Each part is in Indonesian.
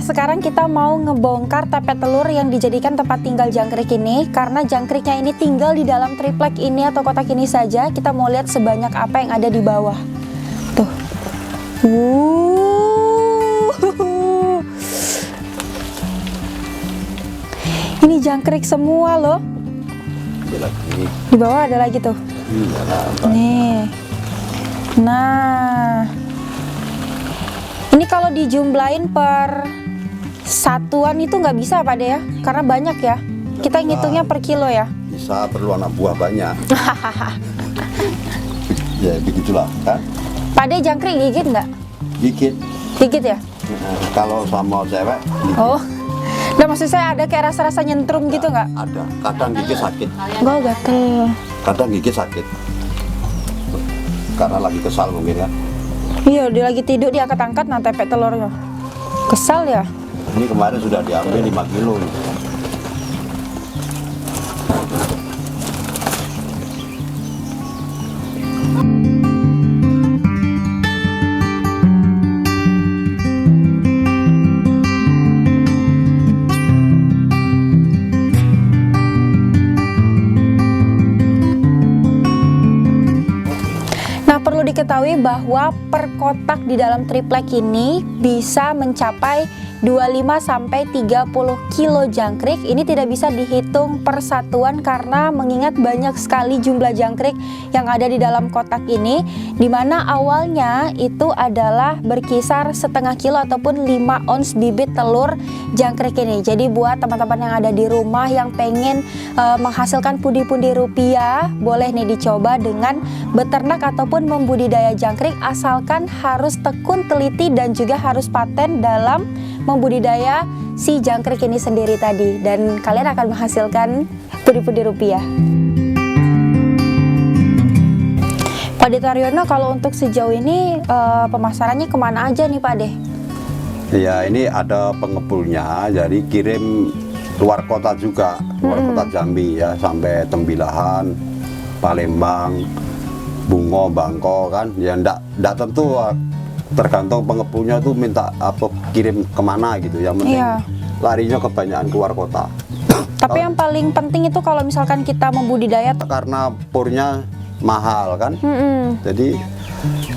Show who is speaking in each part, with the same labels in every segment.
Speaker 1: sekarang kita mau ngebongkar tepet telur yang dijadikan tempat tinggal jangkrik ini. Karena jangkriknya ini tinggal di dalam triplek ini atau kotak ini saja. Kita mau lihat sebanyak apa yang ada di bawah. Tuh. Ini jangkrik semua loh. Di bawah ada lagi tuh. Nih. Nah. Ini kalau dijumlahin per satuan itu nggak bisa Pak De ya? Karena banyak ya. Kita ngitungnya per kilo ya.
Speaker 2: Bisa, perlu anak buah banyak. Ya begitulah kan.
Speaker 1: Pak De jangkrik gigit nggak?
Speaker 2: Gigit.
Speaker 1: Gigit ya?
Speaker 2: Kalau sama cewek gigit.
Speaker 1: Oh. Nah maksud saya ada kayak rasa-rasa nyentrum gitu nggak?
Speaker 2: Ada. Kadang gigi sakit.
Speaker 1: Gue gatel.
Speaker 2: Kadang gigi sakit. Karena lagi kesal mungkin ya.
Speaker 1: Iya, dia lagi tidur diangkat-angkat nah tepet telurnya. Kesal ya?
Speaker 2: Ini kemarin sudah diambil 5 kilo nih.
Speaker 1: Perlu diketahui bahwa per kotak di dalam triplek ini bisa mencapai 25 sampai 30 kilo jangkrik. Ini tidak bisa dihitung per satuan karena mengingat banyak sekali jumlah jangkrik yang ada di dalam kotak ini, dimana awalnya itu adalah berkisar setengah kilo ataupun 5 ons bibit telur jangkrik ini. Jadi buat teman-teman yang ada di rumah yang pengen menghasilkan pundi-pundi rupiah, boleh nih dicoba dengan beternak ataupun membudidaya jangkrik, asalkan harus tekun, teliti dan juga harus paten dalam membudidaya si jangkrik ini sendiri tadi, dan kalian akan menghasilkan pundi-pundi rupiah. Pak De Taryono, kalau untuk sejauh ini pemasarannya kemana aja nih Pak De?
Speaker 2: Ya ini ada pengepulnya, jadi kirim luar kota juga, luar kota Jambi ya, sampai Tembilahan, Palembang, Bungo, Bangko kan, ya ndak tentu, tergantung pengepulnya tuh minta apa kirim kemana gitu, yang penting larinya kebanyakan keluar kota.
Speaker 1: Tapi yang paling penting itu kalau misalkan kita membudidaya,
Speaker 2: karena purnya mahal kan, jadi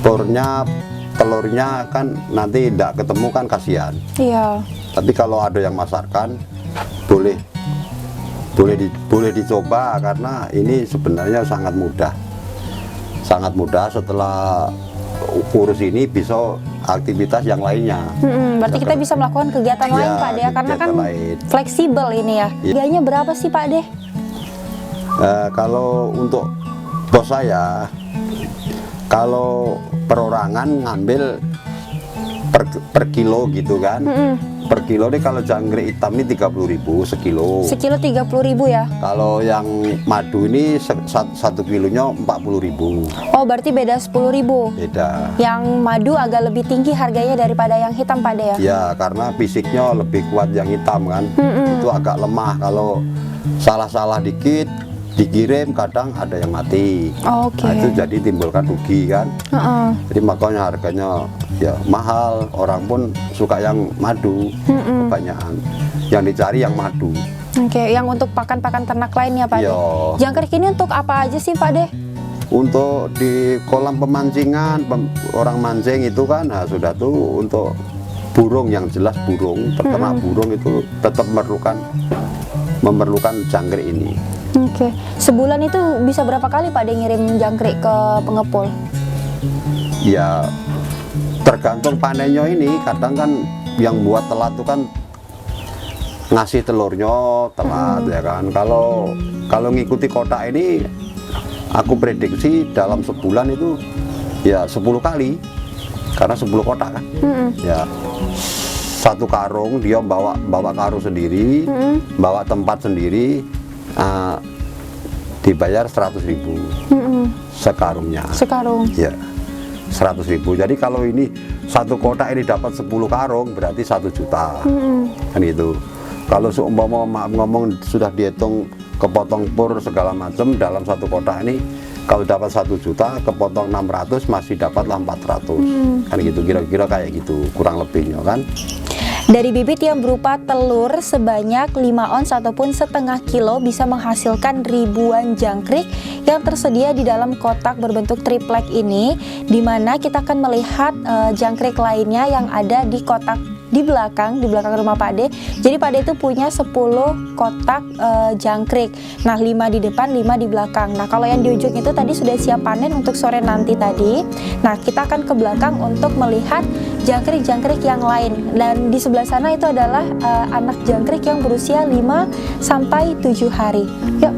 Speaker 2: purnya, telurnya kan nanti tidak ketemu kan kasihan. Iya. Tapi kalau ada yang masarkan boleh dicoba, karena ini sebenarnya sangat mudah. Sangat mudah, setelah urus ini bisa aktivitas yang lainnya.
Speaker 1: Berarti kita bisa melakukan kegiatan lain Pak De ya, karena kan fleksibel ini ya. Harganya berapa sih Pak De?
Speaker 2: Kalau untuk bos saya, kalau perorangan ngambil per kilo gitu kan. Per kilo nih, kalau jangkrik hitam ini 30.000 sekilo. Sekilo
Speaker 1: 30.000 ya?
Speaker 2: Kalau yang madu ini satu kilonya 40.000.
Speaker 1: Oh berarti beda 10.000? Beda. Yang madu agak lebih tinggi harganya daripada yang hitam Pak De ya?
Speaker 2: Ya karena fisiknya lebih kuat yang hitam kan. Itu agak lemah, kalau salah-salah dikit dikirim kadang ada yang mati. Nah, itu jadi timbulkan rugi kan. Jadi makanya harganya ya mahal. Orang pun suka yang madu kebanyakan. Yang dicari yang madu.
Speaker 1: Yang untuk pakan-pakan ternak lain ya Pak De. Jangkrik ini untuk apa aja sih Pak De?
Speaker 2: Untuk di kolam pemancingan, orang mancing itu kan, nah sudah tuh untuk burung, yang jelas burung, peternak burung itu tetap memerlukan jangkrik ini.
Speaker 1: Sebulan itu bisa berapa kali Pak De ngirim jangkrik ke pengepul?
Speaker 2: Ya tergantung panennya ini. Kadang kan yang buat telat itu kan ngasih telurnya telat ya kan. Kalau ngikuti kotak ini, aku prediksi dalam sebulan itu ya 10 kali, karena 10 kotak kan. Ya satu karung dia bawa karung sendiri, bawa tempat sendiri. Dibayar 100.000 sekarungnya. Sekarung? Ya, 100.000. Jadi kalau ini satu kotak ini dapat 10 karung, berarti 1 juta. Kan gitu. Kalau seumpama ngomong sudah dihitung kepotong pur segala macam dalam satu kotak ini, kalau dapat 1 juta kepotong 600 masih dapatlah 400. Kan gitu, kira-kira kayak gitu kurang lebihnya kan.
Speaker 1: Dari bibit yang berupa telur sebanyak 5 ons ataupun setengah kilo bisa menghasilkan ribuan jangkrik yang tersedia di dalam kotak berbentuk triplek ini, dimana kita akan melihat jangkrik lainnya yang ada di kotak di belakang rumah Pak De. Jadi Pak De itu punya 10 kotak jangkrik. Nah, 5 di depan, 5 di belakang. Nah, kalau yang di ujung itu tadi sudah siap panen untuk sore nanti tadi. Nah, kita akan ke belakang untuk melihat jangkrik-jangkrik yang lain. Dan di sebelah sana itu adalah anak jangkrik yang berusia 5 sampai 7 hari. Yuk.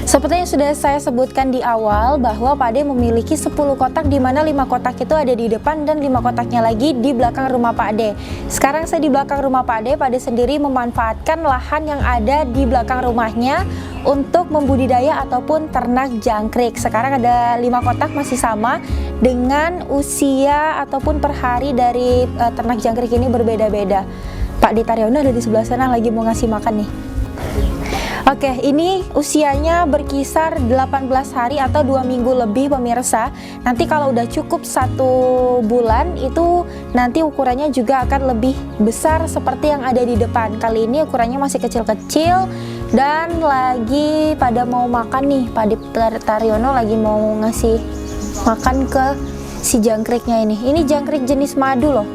Speaker 1: Seperti yang sudah saya sebutkan di awal bahwa Pak De memiliki 10 kotak, di mana 5 kotak itu ada di depan dan 5 kotaknya lagi di belakang rumah Pak De. Sekarang saya di belakang rumah Pak De sendiri memanfaatkan lahan yang ada di belakang rumahnya untuk membudidaya ataupun ternak jangkrik. Sekarang ada 5 kotak masih sama dengan usia ataupun per hari dari ternak jangkrik ini berbeda-beda. Pak De Taryono ada di sebelah sana lagi mau ngasih makan nih. Oke, ini usianya berkisar 18 hari atau 2 minggu lebih pemirsa. Nanti kalau udah cukup 1 bulan itu nanti ukurannya juga akan lebih besar seperti yang ada di depan. Kali ini ukurannya masih kecil-kecil dan lagi pada mau makan nih. Pak Taryono lagi mau ngasih makan ke si jangkriknya ini. Ini jangkrik jenis madu loh.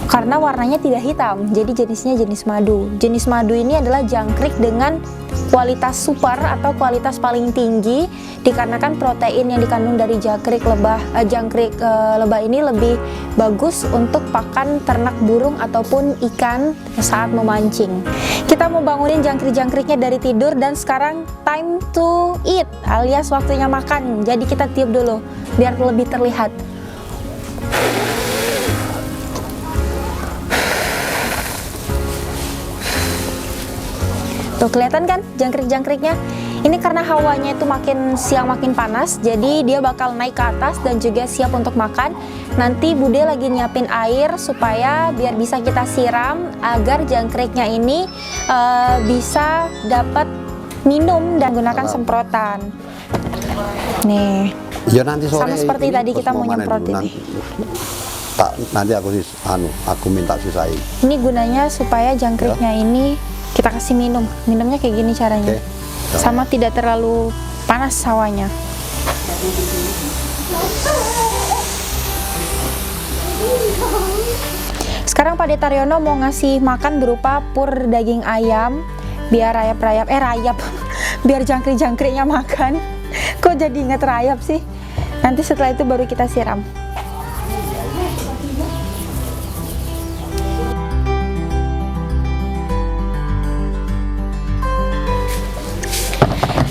Speaker 1: Karena warnanya tidak hitam, jadi jenisnya jenis madu. Jenis madu ini adalah jangkrik dengan kualitas super atau kualitas paling tinggi, dikarenakan protein yang dikandung dari jangkrik lebah ini lebih bagus untuk pakan ternak burung ataupun ikan saat memancing. Kita mau bangunin jangkrik-jangkriknya dari tidur dan sekarang time to eat alias waktunya makan. Jadi kita tiup dulu biar lebih terlihat. Tuh kelihatan kan jangkrik-jangkriknya? Ini karena hawanya itu makin siang makin panas, jadi dia bakal naik ke atas dan juga siap untuk makan. Nanti Bude lagi nyiapin air supaya biar bisa kita siram agar jangkriknya ini bisa dapat minum dan gunakan semprotan. Nih.
Speaker 2: Ya nanti sore
Speaker 1: sama seperti tadi kita mau nyemprot ini.
Speaker 2: Nanti aku minta sisain.
Speaker 1: Ini gunanya supaya jangkriknya ini kita kasih minum. Minumnya kayak gini caranya. Sama tidak terlalu panas hawanya. Sekarang Pak De Taryono mau ngasih makan berupa pur daging ayam biar rayap biar jangkrik-jangkriknya makan. Kok jadi inget rayap sih? Nanti setelah itu baru kita siram.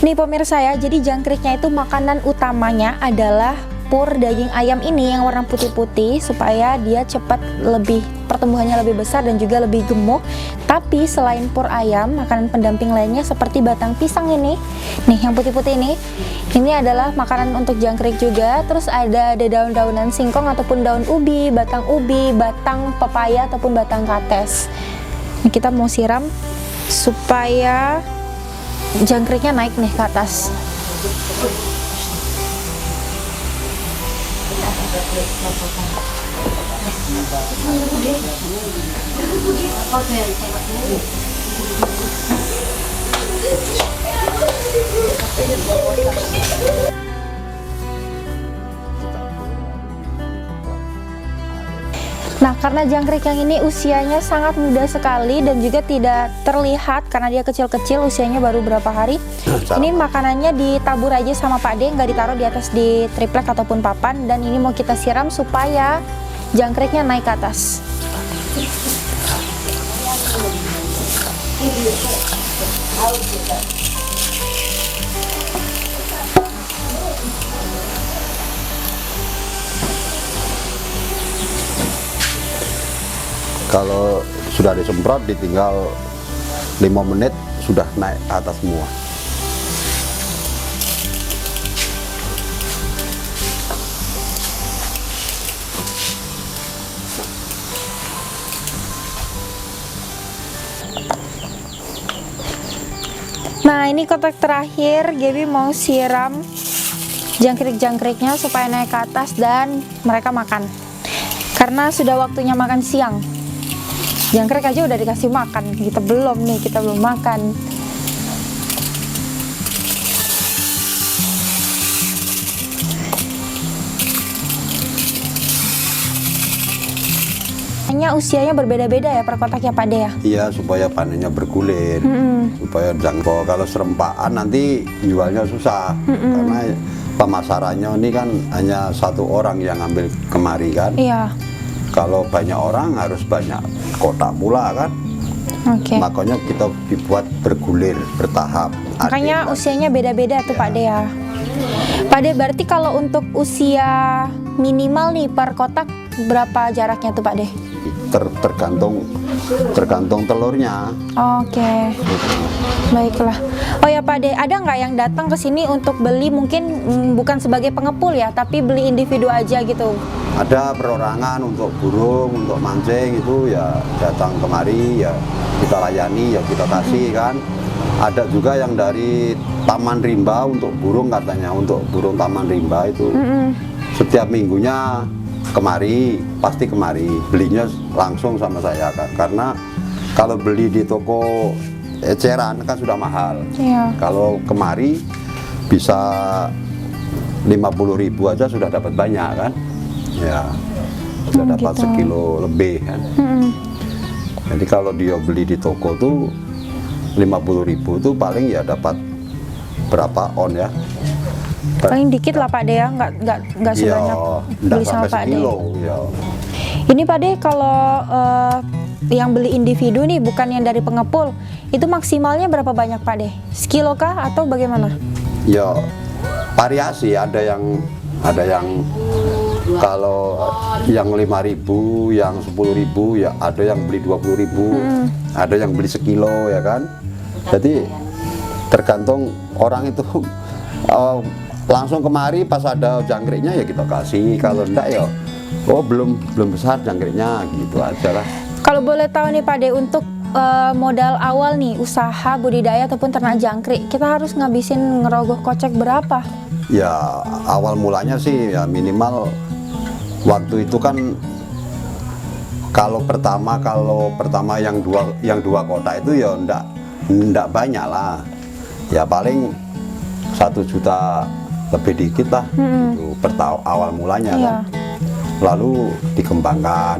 Speaker 1: Nih pemirsa ya, jadi jangkriknya itu makanan utamanya adalah pur daging ayam ini yang warna putih-putih supaya dia cepat pertumbuhannya lebih besar dan juga lebih gemuk. Tapi selain pur ayam, makanan pendamping lainnya seperti batang pisang ini. Nih yang putih-putih ini adalah makanan untuk jangkrik juga. Terus ada daun-daunan singkong ataupun daun ubi, batang pepaya ataupun batang kates. Ini kita mau siram supaya jangkriknya naik nih ke atas. Nah, karena jangkrik yang ini usianya sangat muda sekali dan juga tidak terlihat karena dia kecil-kecil, usianya baru berapa hari. Ini makanannya ditabur aja sama Pak De, nggak ditaruh di atas di triplek ataupun papan. Dan ini mau kita siram supaya jangkriknya naik ke atas.
Speaker 2: Kalau sudah disemprot, ditinggal 5 menit sudah naik ke atas semua.
Speaker 1: ini kotak terakhir, Gaby mau siram jangkrik-jangkriknya supaya naik ke atas dan mereka makan. Karena sudah waktunya makan siang. Jangkrik aja udah dikasih makan, kita belum nih, kita belum makan. Hanya usianya berbeda-beda ya per kotaknya Pak De ya?
Speaker 2: Iya, supaya panennya bergulir, supaya jangkau. Kalau serempaan nanti jualnya susah, karena pemasarannya ini kan hanya satu orang yang ambil kemari kan.
Speaker 1: Iya.
Speaker 2: Kalau banyak orang harus banyak kotak pula kan.
Speaker 1: Oke.
Speaker 2: Makanya kita dibuat bergulir, bertahap.
Speaker 1: Makanya
Speaker 2: Adil,
Speaker 1: usianya beda-beda tuh Pak De ya. Pak De, berarti kalau untuk usia minimal nih per kotak berapa jaraknya tuh Pak De?
Speaker 2: tergantung telurnya.
Speaker 1: Oke. Baiklah. Oh ya Pak De, ada nggak yang datang ke sini untuk beli mungkin bukan sebagai pengepul ya, tapi beli individu aja gitu?
Speaker 2: Ada perorangan untuk burung, untuk mancing itu ya datang kemari ya kita layani, ya kita kasih kan. Ada juga yang dari Taman Rimba untuk burung, katanya untuk burung Taman Rimba itu setiap minggunya kemari, pasti kemari, belinya langsung sama saya kan. Karena kalau beli di toko eceran kan sudah mahal.
Speaker 1: Iya.
Speaker 2: Kalau kemari bisa 50.000 aja sudah dapat banyak kan. Ya, sudah dapat
Speaker 1: gitu.
Speaker 2: sekilo lebih kan. Jadi kalau dia beli di toko tuh 50.000 tuh paling ya dapat berapa on ya?
Speaker 1: Paling dikit lah Pak De ya, nggak sebanyak beli sama Pak De.
Speaker 2: Ya.
Speaker 1: Ini Pak De, kalau yang beli individu nih bukan yang dari pengepul, itu maksimalnya berapa banyak Pak De? Sekilo kah atau bagaimana?
Speaker 2: Ya variasi, ada yang kalau yang 5.000, yang 10.000, ya ada yang beli 20.000, ada yang beli sekilo ya kan. Jadi tergantung orang itu langsung kemari pas ada jangkriknya ya kita kasih, kalau enggak ya oh belum besar jangkriknya gitu aja lah.
Speaker 1: Kalau boleh tahu nih Pak De, untuk modal awal nih usaha budidaya ataupun ternak jangkrik, kita harus ngabisin ngerogoh kocek berapa?
Speaker 2: Ya awal mulanya sih ya minimal waktu itu kan kalau pertama yang dua kotak itu ya enggak banyak lah, ya paling 1 juta lebih dikit lah gitu, awal mulanya
Speaker 1: Iya.
Speaker 2: kan. Lalu dikembangkan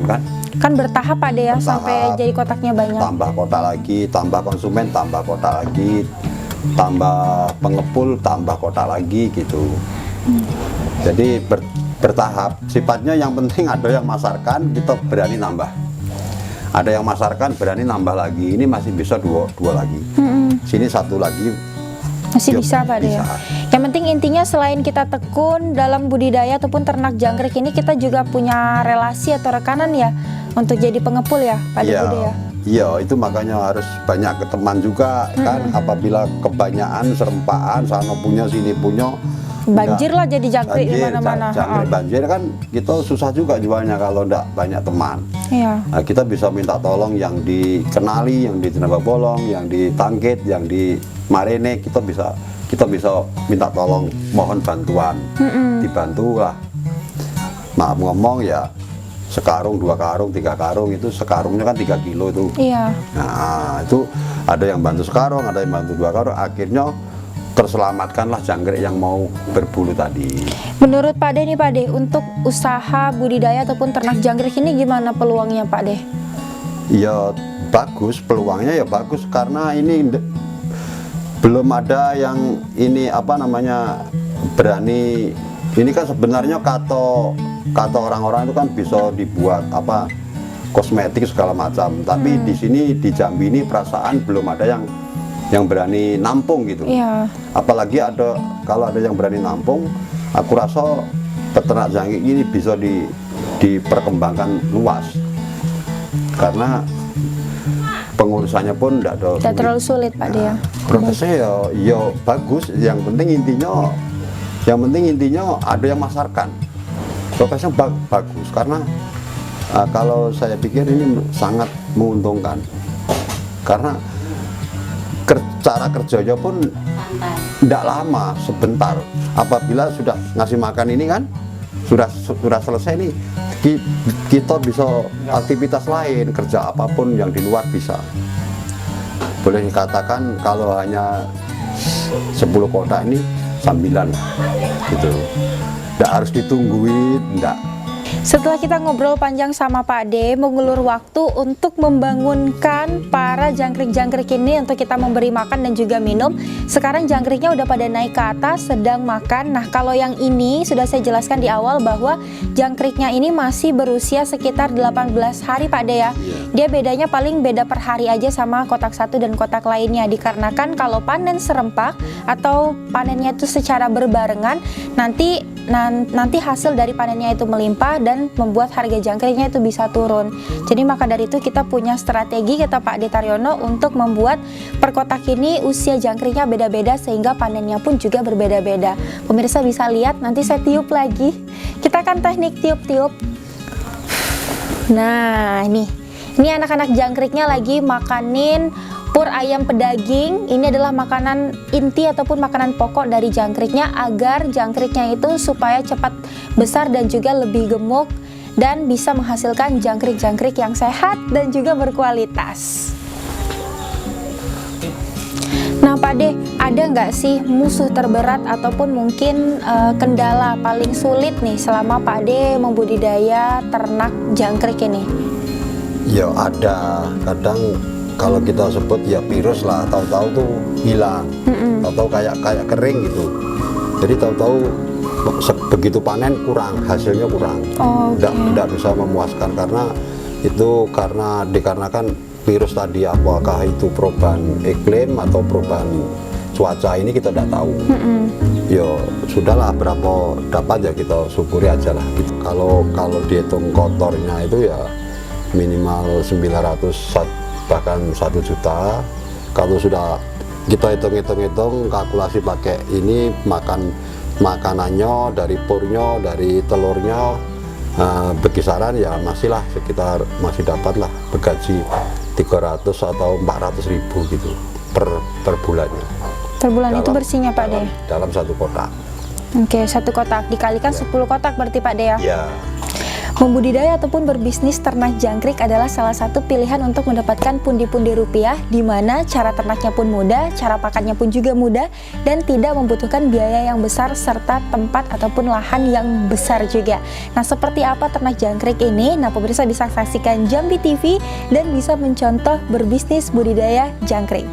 Speaker 2: kan
Speaker 1: Bertahap Pak De ya, sampai jadi kotaknya banyak.
Speaker 2: tambah kotak lagi, tambah konsumen, tambah kotak lagi, tambah pengepul, tambah kotak lagi gitu. Jadi bertahap, sifatnya yang penting ada yang masarkan, kita berani nambah. Ada yang masarkan, berani nambah lagi, ini masih bisa dua lagi, sini 1 lagi
Speaker 1: Masih
Speaker 2: ya,
Speaker 1: bisa Pak De ya.
Speaker 2: bisa.
Speaker 1: Yang penting intinya selain kita tekun dalam budidaya ataupun ternak jangkrik ini, kita juga punya relasi atau rekanan ya untuk jadi pengepul ya Pak De Bude ya.
Speaker 2: Iya, itu makanya harus banyak ke teman juga kan. Apabila kebanyakan serempaan, sana punya sini punya,
Speaker 1: Banjir lah jadi jangkrik di mana-mana.
Speaker 2: Jangkrik banjir kan kita susah juga jualnya kalau enggak banyak teman.
Speaker 1: Iya.
Speaker 2: Nah, kita bisa minta tolong yang dikenali, yang di Tenaga Bolong, yang di Tangkit, yang di Marene, kita bisa minta tolong, mohon bantuan, dibantu lah. Maaf ngomong ya, sekarung, 2 karung, 3 karung, itu sekarungnya kan 3 kilo itu.
Speaker 1: Iya.
Speaker 2: Nah itu ada yang bantu sekarung, ada yang bantu 2 karung, akhirnya terselamatkanlah jangkrik yang mau berbulu tadi.
Speaker 1: Menurut Pak De nih Pak De, untuk usaha budidaya ataupun ternak jangkrik ini gimana peluangnya Pak De?
Speaker 2: Ya bagus, peluangnya ya bagus, karena ini belum ada yang ini apa namanya berani. Ini kan sebenarnya kata orang-orang itu kan bisa dibuat apa kosmetik segala macam, tapi di sini di Jambi ini perasaan belum ada yang berani nampung gitu.
Speaker 1: Iya.
Speaker 2: Apalagi kalau ada yang berani nampung, aku rasa peternak jangkrik ini bisa diperkembangkan luas, karena pengurusannya pun tidak
Speaker 1: terlalu sulit Pak De ya.
Speaker 2: Prosesnya ya bagus, yang penting intinya ada yang masarkan. Prosesnya bagus, karena kalau saya pikir ini sangat menguntungkan, karena cara kerjanya pun tidak lama, sebentar. Apabila sudah ngasih makan ini kan, sudah selesai nih, kita bisa aktivitas lain, kerja apapun yang di luar bisa. Boleh dikatakan kalau hanya 10 kotak ini sambilan gitu. Nggak harus ditungguin, nggak.
Speaker 1: Setelah kita ngobrol panjang sama Pak D, mengulur waktu untuk membangunkan para jangkrik-jangkrik ini untuk kita memberi makan dan juga minum. Sekarang jangkriknya udah pada naik ke atas, sedang makan. Nah, kalau yang ini sudah saya jelaskan di awal bahwa jangkriknya ini masih berusia sekitar 18 hari Pak D ya. Dia bedanya paling beda per hari aja sama kotak satu dan kotak lainnya. Dikarenakan kalau panen serempak atau panennya itu secara berbarengan, nanti hasil dari panennya itu melimpah dan membuat harga jangkriknya itu bisa turun. Jadi maka dari itu kita punya strategi kita Pak D Taryono untuk membuat per kotak ini usia jangkriknya beda-beda sehingga panennya pun juga berbeda-beda. Pemirsa bisa lihat, nanti saya tiup lagi. Kita akan teknik tiup-tiup. Nah, ini anak-anak jangkriknya lagi makanin pur ayam pedaging. Ini adalah makanan inti ataupun makanan pokok dari jangkriknya agar jangkriknya itu supaya cepat besar dan juga lebih gemuk dan bisa menghasilkan jangkrik-jangkrik yang sehat dan juga berkualitas. Nah Pak D, ada nggak sih musuh terberat ataupun mungkin kendala paling sulit nih selama Pak D membudidaya ternak jangkrik ini?
Speaker 2: Ya ada, kadang kalau kita sebut ya virus lah, tahu-tahu tuh hilang, tahu-tahu kayak kering gitu. Jadi tahu-tahu begitu panen kurang, hasilnya kurang, tidak bisa memuaskan karena dikarenakan virus tadi, apakah itu perubahan iklim atau perubahan cuaca ini kita tidak tahu. Ya sudahlah, berapa dapat ya kita syukuri aja lah. Gitu. Kalau dihitung kotornya itu ya minimal 900 bahkan 1 juta. Kalau sudah kita hitung kalkulasi pakai ini makanannya dari purnya, dari telurnya, berkisaran ya masih dapat lah bergaji 300 atau 400 ribu gitu per bulannya.
Speaker 1: Per bulan itu bersihnya Pak D?
Speaker 2: Dalam 1 kotak.
Speaker 1: Oke, 1 kotak dikalikan 10 kotak berarti Pak D ya?
Speaker 2: Iya.
Speaker 1: Membudidaya ataupun berbisnis ternak jangkrik adalah salah satu pilihan untuk mendapatkan pundi-pundi rupiah, di mana cara ternaknya pun mudah, cara pakannya pun juga mudah, dan tidak membutuhkan biaya yang besar serta tempat ataupun lahan yang besar juga. Nah, seperti apa ternak jangkrik ini? Nah, pemirsa bisa saksikan Jambi TV dan bisa mencontoh berbisnis budidaya jangkrik.